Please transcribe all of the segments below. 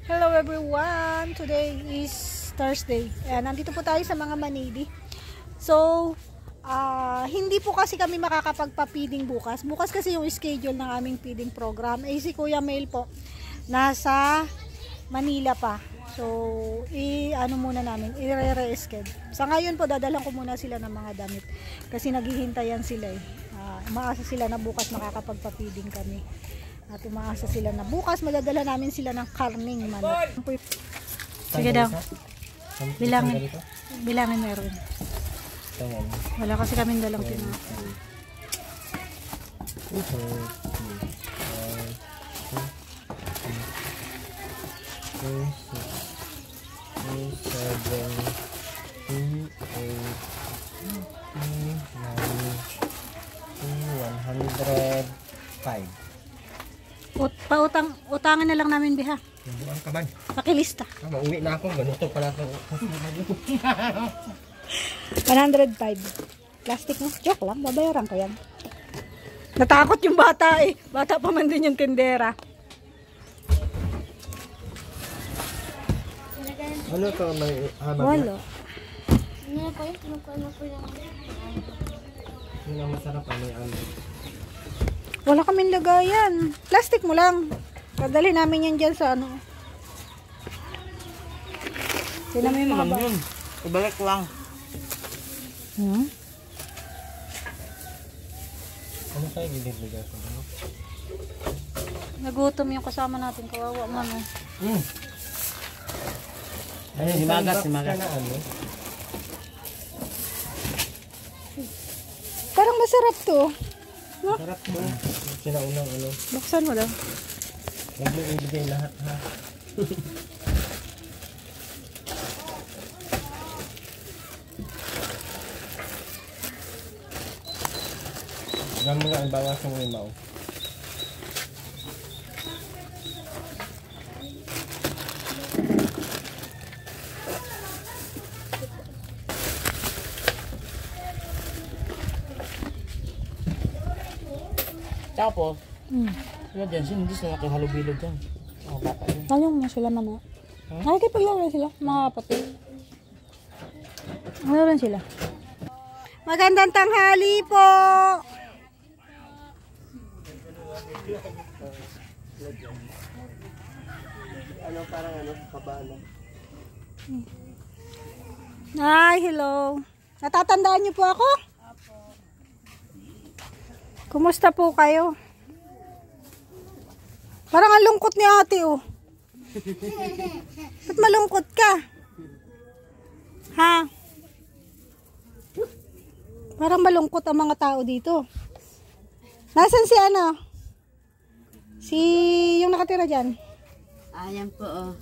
Hello everyone! Today is Thursday. Nandito po tayo sa mga Manidi. So, hindi po kasi kami makakapagpa-feeding bukas. Bukas kasi yung schedule ng aming feeding program. Si Kuya Mail po, nasa Manila pa. So, muna namin, i-re-schedule. Sa ngayon po, dadalan ko muna sila ng mga damit. Kasi naghihintayan sila eh. Umaasa sila na bukas makakapagpa-feeding kami. At umaasa sila na bukas madadala namin sila ng karning manok. Sige daw. Bilangin meron. Wala kasi kaming dalang tinapay. 105. Utangan na lang namin biha. Buwan ka man. Pakilista. Mauwi na ako. Ganito pala ako. 105. Plastic mo. Joke lang. Babayaran ko yan. Natakot yung bata eh. Bata pa man din yung tindera. Ano ka may hamag? Wala. Yun ang masarap. Wala kaming lagayan. Plastic mo lang. Kadali namin yan dyan sa ano. Sino may mga ba? Ibalik lang. Ano tayo gilid-liga ko? Nagutom yung kasama natin. Kawawa man oh. Ayun, himagas. Parang masarap to. Sarap mo. Sinaunang ano. Buksan mo daw. Huwag mo ibigay lahat ha. Huwag mo nga ang bawasan mo yung mao. Tapos, sila dyan, hindi sila nakihalubilo dyan. Mga bata yun. Tanong mo sila man. Nakikipaglawan sila, mga kapatid. Ano rin sila? Magandang tanghali po! Ano parang ano, kabalo. Hi, hello. Natatandaan niyo po ako? Kumusta po kayo? Parang ang lungkot ni ate oh. Ba't malungkot ka? Ha? Parang malungkot ang mga tao dito. Nasaan si ano? Si yung nakatira dyan? Ayan po oh.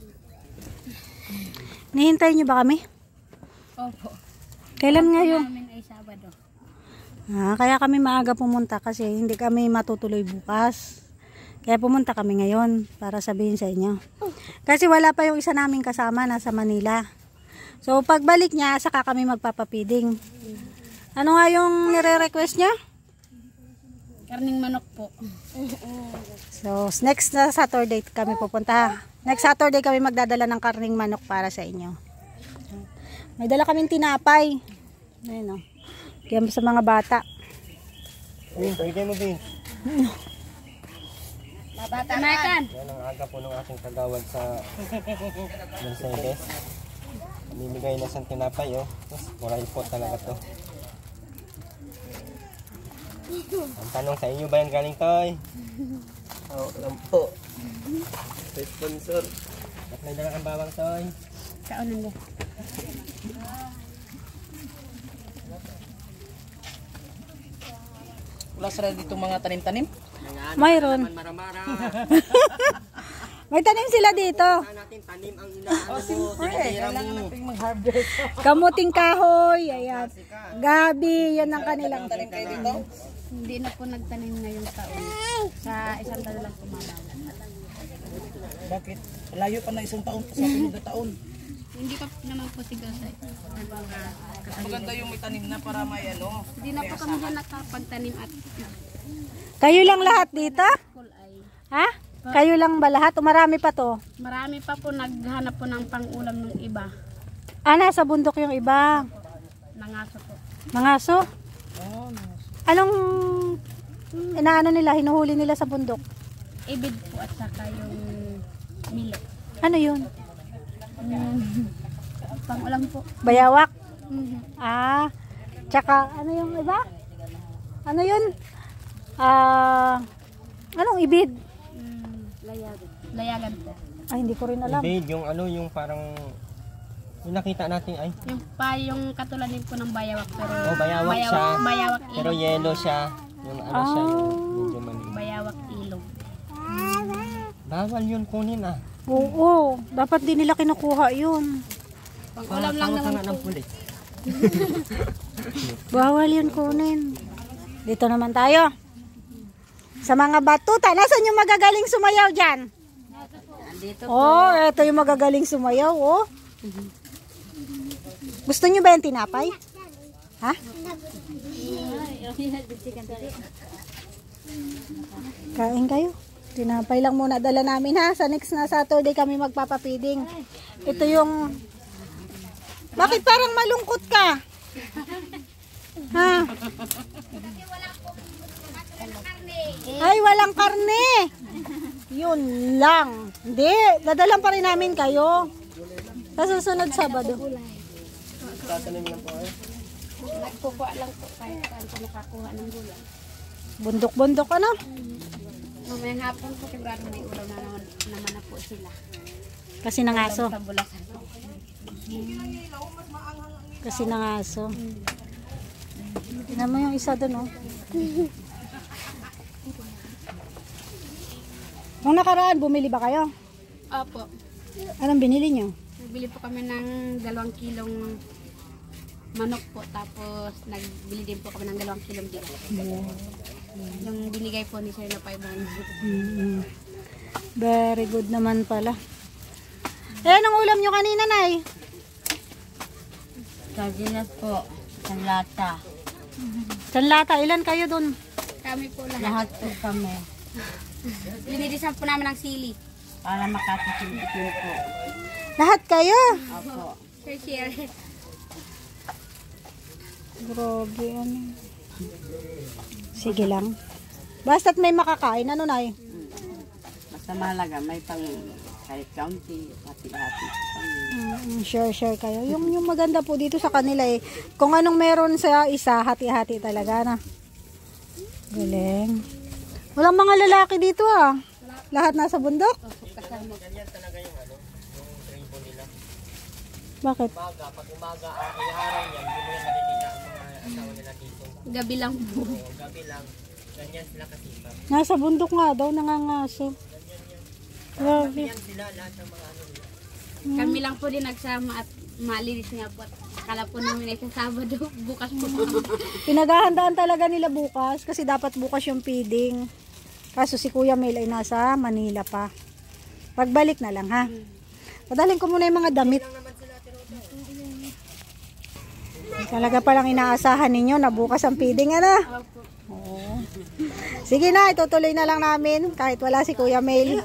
Nihintay niyo ba kami? Opo. Kailan ngayon? Namin ay Sabado. Kaya kami maaga pumunta kasi hindi kami matutuloy bukas. Kaya pumunta kami ngayon para sabihin sa inyo. Kasi wala pa yung isa naming kasama nasa Manila. So pagbalik niya, saka kami magpapapiding. Ano nga yung nire-request niya? Karning manok po. So next na Saturday kami pupunta. Next Saturday kami magdadala ng karning manok para sa inyo. May dala kaming tinapay. Ayun o. Kaya sa mga bata. Pagkay mo din. Mabata-makan. Yan ang aga po ng aking kagawad sa Mercedes. Namimigay na siyang tinapay oh. Moral po talaga to. Ang tanong sa inyo ba yan galing toy? Oo, alam po. Sponsor. At may dala kang bawang toy. Kaunan mo. Wala sila dito mga tanim-tanim. Mayroon. May tanim sila dito. Natin tanim ang inaano mo. Kailangan natin mag-harvest. Kamuting kahoy, ayan. Gabi, yan ang kanilang Tanim kayo dito? Hindi na po nagtanim ngayong taon. Sa isang taon lang pumabalan. Bakit? Layo pa na isang taon sa sunod na taon. Hindi pa naman po siguro sa Maganda yung may tanim na para may ano. Hindi na po kami dyan nakapagtanim at Kayo lang lahat dito? school ay Ha? Kayo lang ba lahat? O marami pa to? Marami pa po naghanap po ng pang-ulam ng iba. Nasa bundok yung iba. Nangaso po. Mangaso? Oh, nice. Anong inaano nila, hinuhuli nila sa bundok? Ibid po at saka yung milo. Ano yun? Pang-ulam po. Bayawak? Tsaka ano yung iba? Ano yun? Anong ibid? Layagan. Layagan po. Ay, hindi ko rin alam. Ibig, yung ano, yung parang, yung nakita natin, ay, Yung katulad din po ng bayawak pero bayawak siya. Bayawak Pero ilog. yellow siya. Yung ano siya, yung medyo maliit. Bayawak ilog. Bawal yun kunin Oo, dapat din nila kinukuha yun. Pang-ulam lang Tawag ka naman nga ng po. pulis. Bawal yun kunin. Dito naman tayo. Sa mga batuta, nasan yung magagaling sumayaw dyan? Dito Eto yung magagaling sumayaw, Gusto nyo ba yung tinapay? Ha? Kain kayo. Tinapay lang muna dala namin ha. Sa next na Saturday kami magpapapiding. Ito yung... Bakit parang malungkot ka? Ha? Ay, walang karne. Yun lang. Hindi, dadalan pa rin namin kayo. Sa susunod Sabado. Tatanim lang po nagkukuha lang po kahit saan po nakakuha ng gulay. Bundok-bundok ano? Mamayang hapon po sigurado may ulam naman na po sila. Kasi nangaso. Sa bulasan po. Kasi nangaso. Tignan mo yung isa doon, Nung nakaraan, bumili ba kayo? Opo. Anong binili nyo? Nagbili po kami ng 2 kilong manok po. Tapos nagbili din po kami ng 2 kilong bigas. Yung binigay po ni Sir na 500. Very good naman pala. Anong ulam nyo kanina, Nay? Sardinas po. Sanlata. Sanlata, ilan kayo doon? Kami po lahat po kami. Linilisan po namin ng sili. Para makatikim-tikim po. Lahat kayo? Opo. Share. Grabe, ano. Sige lang. Basta't may makakain, ano, Nay? Basta mahalaga, may pang kahit kaunti, hati-hati. Share kayo. Yung maganda po dito sa kanila kung anong meron sa isa, hati-hati talaga na. Galing. Walang mga lalaki dito Lahat nasa bundok? Ganyan talaga yung ano, yung tribo nila. Bakit? Pag umaga, iharaw niyan, hindi mo yan nakikita ang mga asawa nila dito. Gabi lang po. Gabi lang, ganyan sila kasipag. Nasa bundok nga daw, nangangaso. Grabe. Yan sila, lahat ng mga ano nila. Kami lang po din nagsama at malinis nga po. Akala po namin ay sa Sabado. Bukas po. Pinaghahandaan talaga nila bukas kasi dapat bukas yung feeding. Kaso si Kuya Mel ay nasa Manila pa. Pagbalik na lang ha. Padalhin ko muna yung mga damit. Talaga palang inaasahan ninyo na bukas ang feeding Oo. Sige na, itutuloy na lang namin kahit wala si Kuya Mel.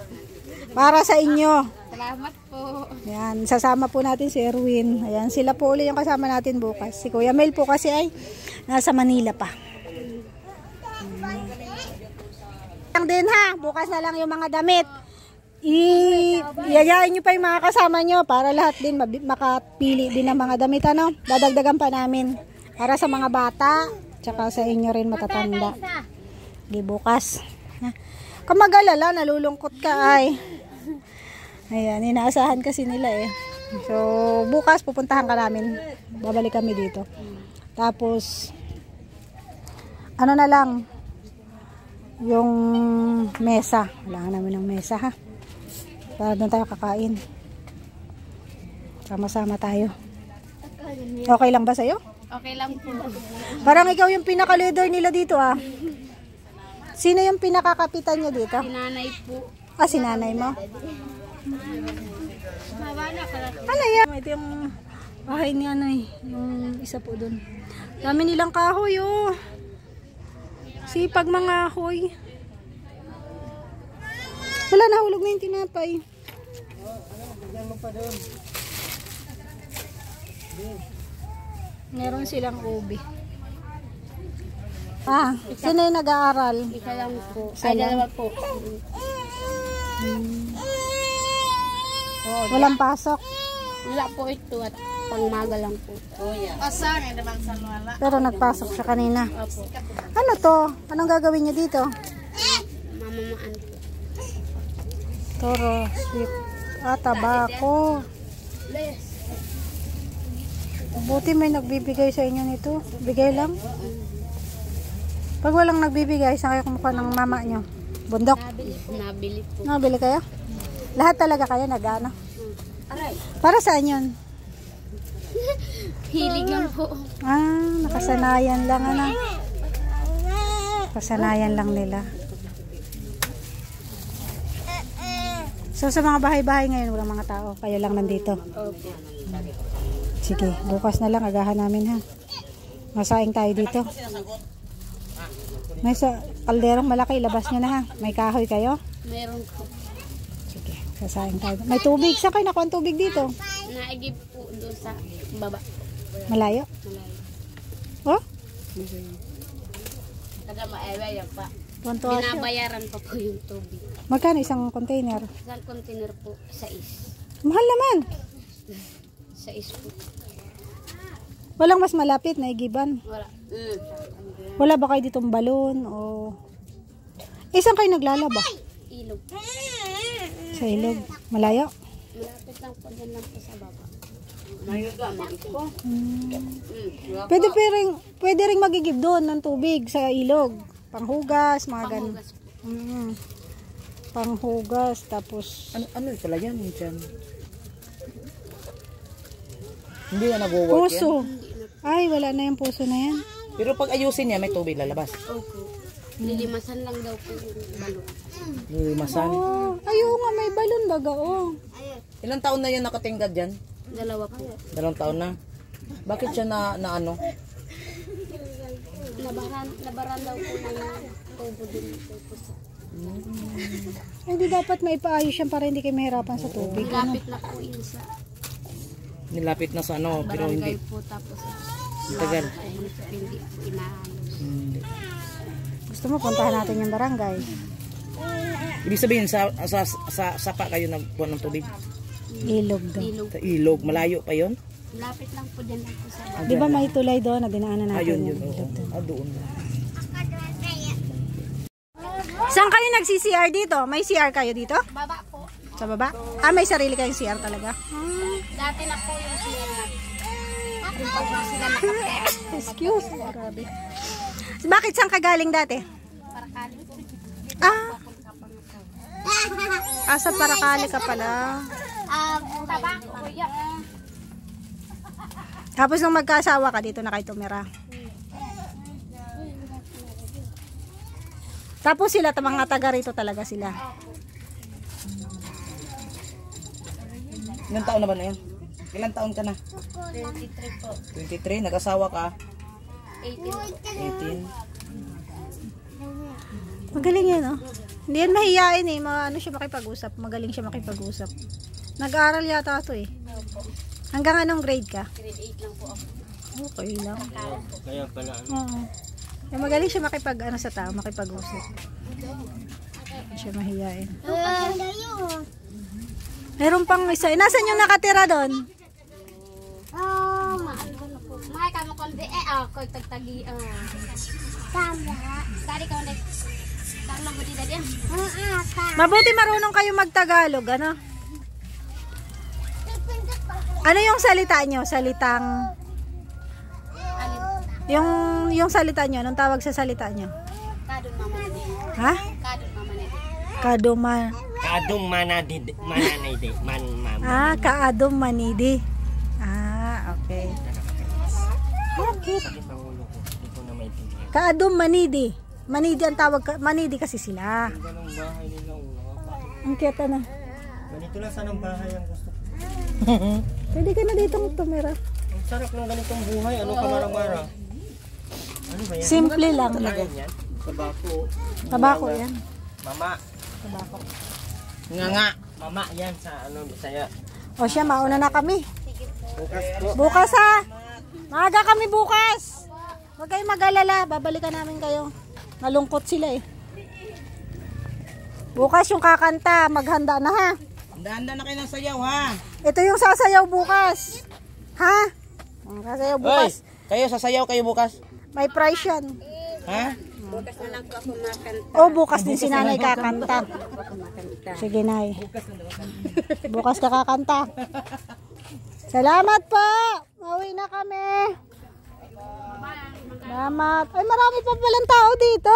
Para sa inyo. Salamat po. Ayan, sasama po natin si Erwin. Ayan, sila po ulit yung kasama natin bukas. Si Kuya Mel po kasi ay nasa Manila pa. Lang din ha, bukas na lang yung mga damit. Iyayain nyo pa yung mga kasama nyo para lahat din makapili din ng mga damit. Dadagdagan pa namin para sa mga bata, tsaka sa inyo rin matatanda. Di bukas. Kung mag-alala, nalulungkot ka ay. Ayan, inaasahan kasi nila So, bukas pupuntahan ka namin. Babalik kami dito. Tapos, ano na lang, yung mesa. Wala namin ng mesa ha. Para doon tayo kakain. Sama-sama tayo. Okay lang ba sa'yo? Okay lang po. Parang ikaw yung pinaka-leader nila dito Sino yung pinakakapitan nyo dito? Sinanay po. Si nanay mo? Ano yan? Ito yung bahay ni yung isa po doon. Dami nilang kahoy Sipag mga kahoy. Wala, nahulog na yung tinapay. Bigyan mo pa doon. Meron silang ubi. Ah, sino yung nag-aaral? Isa lang po. Isa Ay, lang? dalawa po. Walang pasok. Wala po ito at pangmaga lang po. Pero nagpasok siya kanina. Opo. Ano to? Anong gagawin niya dito? Mamamaan po. Toro, sweet. Tabako. Buti may nagbibigay sa inyo nito. Bigay lang. Pag walang nagbibigay, saan kayo kumukuha ng mama nyo? Bundok? Nabili po. Nabili kayo? Lahat talaga kayo nag-ano? Para saan yun? Hilig lang po. Nakasanayan lang ano. Kasanayan lang nila. So sa mga bahay-bahay ngayon, walang mga tao. Kayo lang nandito. Opo. Sige, bukas na lang agahan namin ha. Masaing tayo dito. May sa kalderong malaki, ilabas nyo na ha. May kahoy kayo? Meron po. Sige, sasaing tayo. May tubig. Saan kayo nakuha ang tubig dito? Naigib po doon sa baba. Malayo? Malayo. Oh? Kada maeway yan pa. Punto siya. Binabayaran pa po yung tubig. Magkano isang container? Isang container po, 6. Mahal naman. 6 po. Walang mas malapit na igiban. Wala. Wala ba kayo ditong balon o... Isang kayo naglalaba? Ilog. Sa ilog. Malayo? Malapit lang po, dyan lang po sa baba. Pwede ring magigib doon ng tubig sa ilog. Panghugas, mga ganun. Panghugas po. Panghugas, tapos... Ano pala yan? Dyan. Hindi na nag-work yan. Puso. Ay, wala na yung puso na yan. Pero pag ayusin niya, may tubig lalabas. Opo. Lilimasan lang daw po yung balon. Limasan. Oh, ayaw nga, may balon baga, oh. Ilang taon na yan nakatinggad dyan? 2 po. 2 taon na. Bakit siya na ano? Nabaran daw po ng tubo din po sa... Hindi dapat maipaayos yan para hindi kayo mahirapan sa tubig. Ano? Lapit na po yun sa Nilapit na sa ano, pero barangay hindi. po tapos Tagal. hindi po inaayos. Gusto mo, puntahan natin yung barangay. Ibig sabihin, sa sapa kayo nagpuan ng tubig? Ilog daw. Ilog. Sa ilog, malayo pa yon? Lapit lang po din lang po sa Di ba may tulay doon na dinaanan natin Ayun yun. yung ilog doon? Doon. Saan kayo nagsi-CR dito? May CR kayo dito? baba po. Sa baba? May sarili kayong CR talaga? Dati na po yung sila. Yung pag sila nakapera. Excuse me. Grabe. Bakit saan ka galing dati? Para kaling po. Sa Paracali ka pala. Tabako po yan. Tapos nung magkasawa ka, dito na kayo tumira. Tapos sila, mga taga rito talaga sila. Ilang taon na ba na yun? Ilang taon ka na? 23 po. 23? Nag-asawa ka? 18. 18? Magaling yan, oh. Hindi yan mahihain eh. Ano siya makipag-usap. Magaling siya makipag-usap. Nag-aaral yata ito eh. Hanggang anong grade ka? Grade 8 lang po ako. Okay lang. Kaya pala. Oo. Magaling siya sa tao, makipag-usap. Hindi siya mahihain. Meron pang isa. Nasaan yung nakatira doon? Maano na po. Mahal ka mo kundi ako tagtagi. Tari ka ulit. Tama mo dito din. Mabuti marunong kayo magtagalog, ano? Ano yung salita nyo? Salitang... Yung salita nyo, anong tawag sa salita nyo? Kadon mama nidi. Ha? Kadon mama nidi. Kaduma. Kadong mananay mama. Kaadom manidi. Okay. Bakit? Ito na may tingin. Kaadom manidi. Manidi ang tawag, manidi kasi sila. Ganong bahay nila. Ang kiyata na. Ganito lang sanang bahay ang gusto ko. Pwede ka na dito tumira. Ang sarap ng ganitong buhay. Ano ka marang-mara? Ano ba yan? Simple lang. Talaga yan? Tabako. Tabako yan. Mama. Tabako. Nga. Mama, yan sa ano, Bisaya. O siya, mauna na kami. Bukas po. Bukas ha. Maaga kami bukas. Huwag kayong mag-alala. Babalikan namin kayo. Malungkot sila eh. Bukas yung kakanta. Maghanda na ha. Handa na kayo ng sayaw ha. Ito yung sasayaw bukas. Ha? Ang sasayaw bukas. Kayo sasayaw kayo bukas. May price yan. Ha? Bukas na lang po ako makanta. O bukas din si nanay kakanta. Sige nay. Bukas ka kakanta. Salamat po. Mauwi na kami. Salamat. Ay marami pa palang tao dito.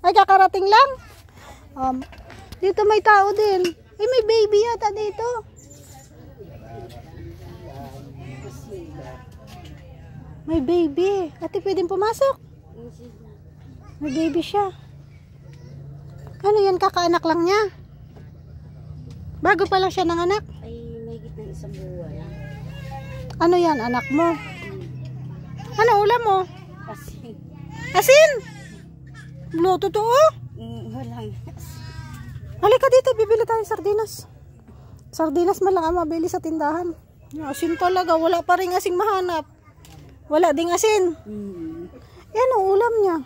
Ay kakarating lang. Dito may tao din. Ay may baby yata dito. May baby. Ate pwedeng pumasok? May baby siya. Ano yan, kakaanak lang niya? Bago pa lang siya nanganak? Ay, may ng isang buwan. Ano yan, anak mo? Ano ulam mo? Kasi, Asin? No, totoo? walang. Halika dito, bibili tayo sardinas. Sardinas man lang ang mabili sa tindahan. Asin talaga, wala pa rin asing mahanap. Wala ding asin. Yan ang ulam niya.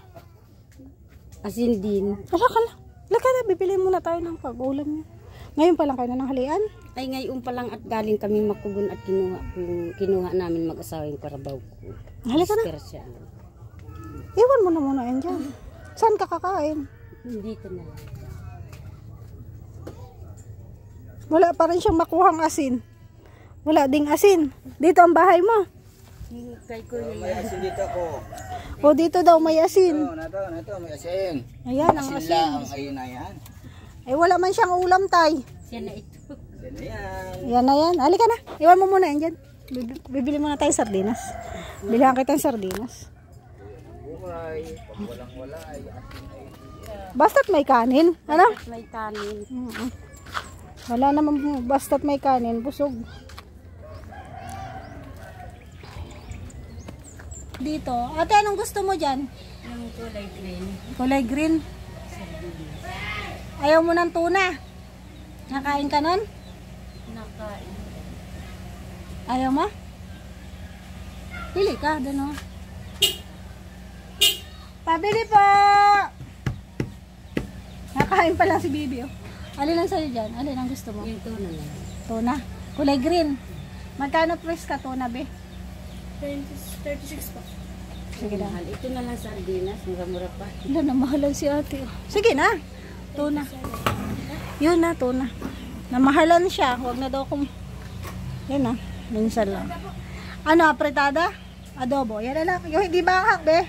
Asin din. Halika na, bibili muna tayo ng pag-ulam niya. Ngayon pa lang kayo na ng halian? Ay, ngayon pa lang at galing kami Makugon at kinuha namin mag-asawa yung karabaw ko. Halika na. Siya. Iwan mo na muna yan dyan. Saan ka kakain? Dito na lang. Wala pa rin siyang makuhang asin. Wala ding asin. Dito ang bahay mo. Kay Kuya May asin dito ko. O dito daw may asin. Ito, may asin. Ayan ang Sila asin. ang ayun na yan. Ay wala man siyang ulam tay. siya na ito. Yan na yan. Yan na yan. Halika na. Iwan mo muna yan dyan. Bibili muna tayo sardinas. Bilihan kita ng sardinas. Buhay. Pag walang-wala ay asin ay Basta't may kanin. Ano? May kanin. Wala naman basta't may kanin. Busog. Dito. Ate, anong gusto mo dyan? Yung kulay green. Kulay green. Ayaw mo ng tuna? Nakain ka nun? Nakain. Ayaw mo? Pili ka, doon o. Pabili po! Nakain pa lang si Bibi o. Alin ang sa'yo dyan? Alin ang gusto mo? Yung tuna lang. Tuna. Kulay green. Magkano price ka tuna, be? 36 pa. Sige na. Mahal. Ito na lang sardinas. Mura-mura pa. Wala na, mahalan si ate. Sige na. Tuna. Yun na, tuna. Namahalan siya. Huwag na daw kung... Yan na. Minsan lang. Ano, apretada? Adobo. Yan na lang. Yung hindi bahak, be.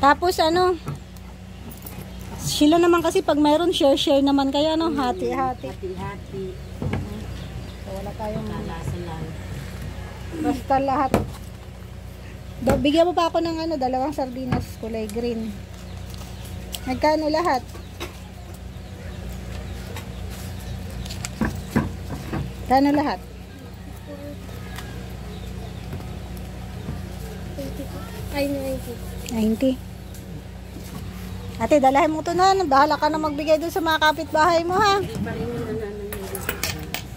Tapos ano, sila naman kasi pag mayroon share naman kaya no, hati-hati. Hati-hati. So, wala tayong Kalasa lang. basta lahat. Bigyan mo pa ako ng ano, 2 sardinas kulay green. Magkano lahat? Kano lahat? 90. Ate, dalahin mo to na. Bahala ka na magbigay dun sa mga kapitbahay mo, ha?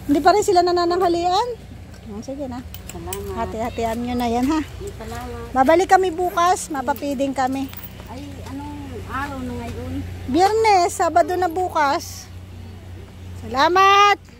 Hindi pa rin sila nanananghalian? Sige na. Salamat. Hati-hatian nyo na yan, ha? Salamat. Babalik kami bukas. Mapapiding kami. Ay, anong araw na ngayon? Biyernes, Sabado na bukas. Salamat!